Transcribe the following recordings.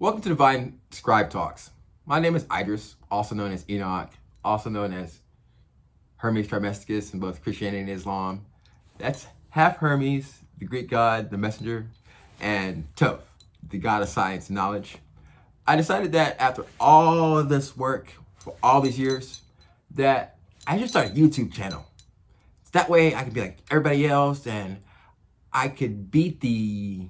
Welcome to Divine Scribe Talks. My name is Idris, also known as Enoch, also known as Hermes Trismegistus in both Christianity and Islam. That's half Hermes, the Greek god, the messenger, and Thoth, the god of science and knowledge. I decided that after all of this work for all these years, that I should start a YouTube channel. So that way I could be like everybody else and I could beat the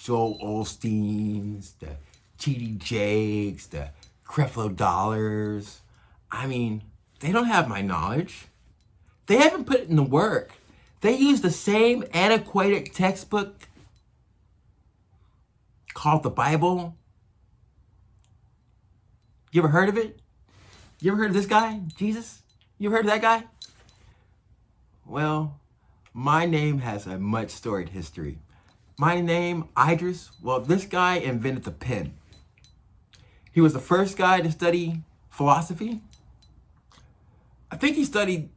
Joel Osteens, the TD Jakes, the Creflo Dollars. I mean, they don't have my knowledge. They haven't put it in the work. They use the same antiquated textbook called the Bible. You ever heard of it? You ever heard of this guy, Jesus? You ever heard of that guy? Well, my name has a much storied history. My name, Idris, well, this guy invented the pen. He was the first guy to study philosophy. I think he studied,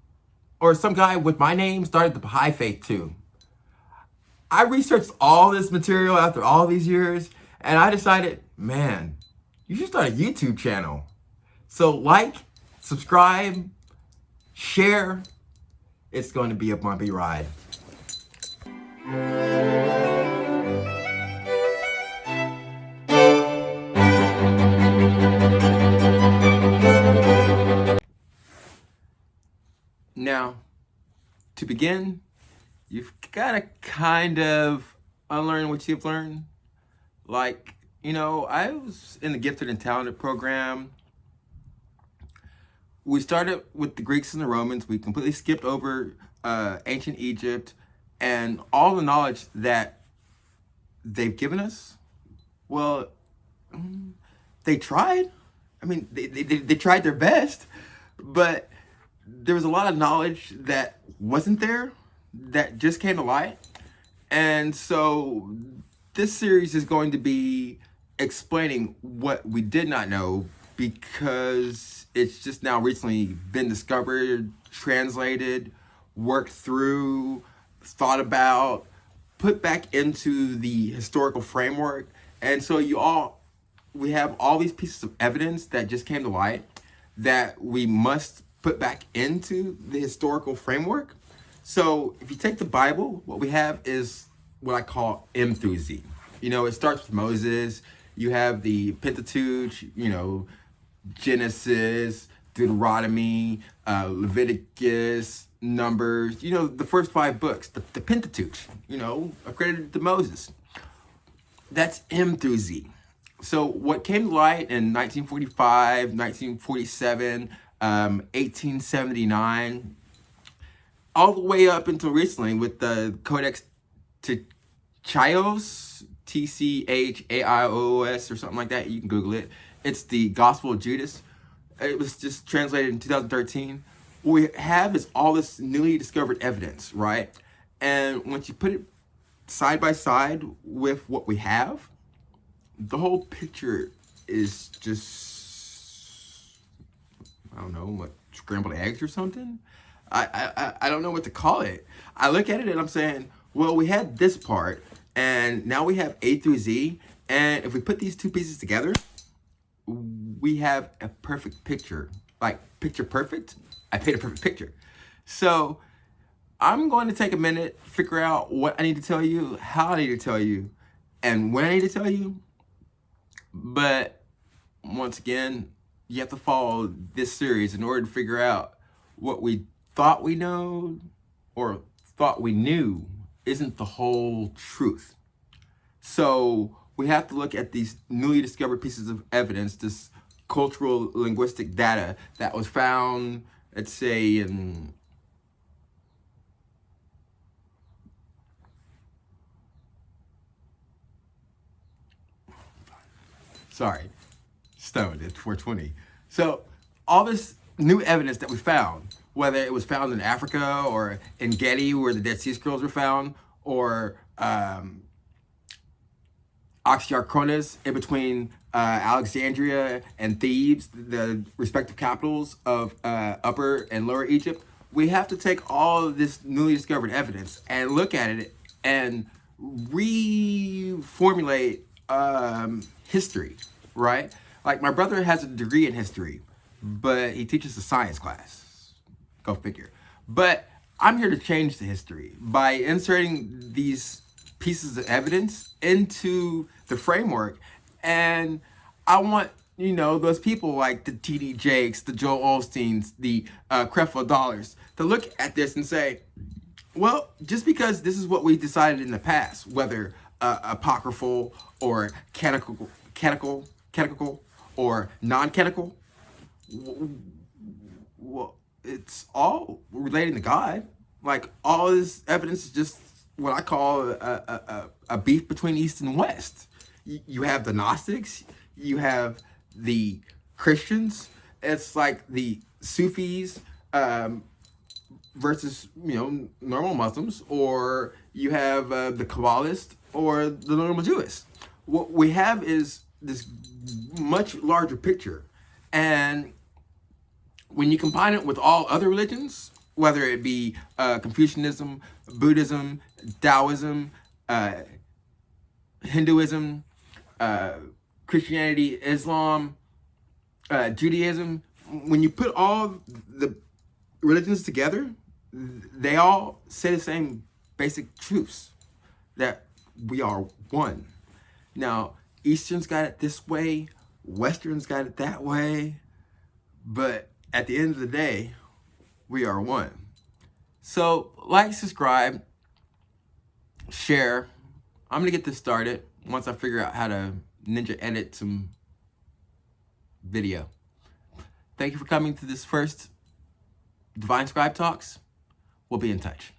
or some guy with my name started the Baha'i faith too. I researched all this material after all these years, and I decided, man, you should start a YouTube channel. So like, subscribe, share. It's going to be a bumpy ride. Now, to begin, you've got to kind of unlearn what you've learned. Like, I was in the Gifted and Talented program. We started with the Greeks and the Romans. We completely skipped over ancient Egypt and all the knowledge that they've given us. Well, they tried. I mean, they tried their best, but there was a lot of knowledge that wasn't there, that just came to light. And so this series is going to be explaining what we did not know, because it's just now recently been discovered, translated, worked through, thought about, put back into the historical framework. And so we have all these pieces of evidence that just came to light that we must put back into the historical framework. So if you take the Bible, what we have is what I call M through Z. It starts with Moses. You have the Pentateuch, Genesis, Deuteronomy, Leviticus, Numbers, the first 5 books, the Pentateuch, accredited to Moses. That's M through Z. So what came to light in 1945, 1947, 1879, all the way up until recently with the Codex Chios, Tchaios or something like that. You can Google it. It's the Gospel of Judas. It was just translated in 2013. What we have is all this newly discovered evidence, right? And once you put it side by side with what we have, the whole picture is just, I don't know, what, scrambled eggs or something? I don't know what to call it. I look at it and I'm saying, well, we had this part, and now we have A through Z, and if we put these two pieces together, we have a perfect picture. Like, picture perfect? I paint a perfect picture. So I'm going to take a minute, figure out what I need to tell you, how I need to tell you, and when I need to tell you. But once again, you have to follow this series in order to figure out what we thought we know or thought we knew isn't the whole truth. So we have to look at these newly discovered pieces of evidence, this cultural linguistic data that was found, let's say, in stoned at 420. So all this new evidence that we found, whether it was found in Africa or in Getty where the Dead Sea Scrolls were found, or Oxyrhynchus in between Alexandria and Thebes, the respective capitals of Upper and Lower Egypt, we have to take all of this newly discovered evidence and look at it and reformulate history, right? Like my brother has a degree in history, but he teaches a science class. Go figure. But I'm here to change the history by inserting these pieces of evidence into the framework. And I want, those people like the T.D. Jakes, the Joel Osteens, the Creflo Dollars to look at this and say, well, just because this is what we decided in the past, whether apocryphal or canonical or non-canonical, well, it's all relating to God. Like all this evidence is just what I call a beef between East and West. You have the Gnostics, you have the Christians. It's like the Sufis versus normal Muslims, or you have the Kabbalists or the normal Jewish. What we have is this much larger picture, and when you combine it with all other religions, whether it be Confucianism, Buddhism, Taoism, Hinduism, Christianity, Islam, Judaism, when you put all the religions together, they all say the same basic truths, that we are one. Now, Easterns got it this way, Westerns got it that way, but at the end of the day, we are one. So, like, subscribe, share. I'm gonna get this started once I figure out how to ninja edit some video. Thank you for coming to this first Divine Scribe Talks. We'll be in touch.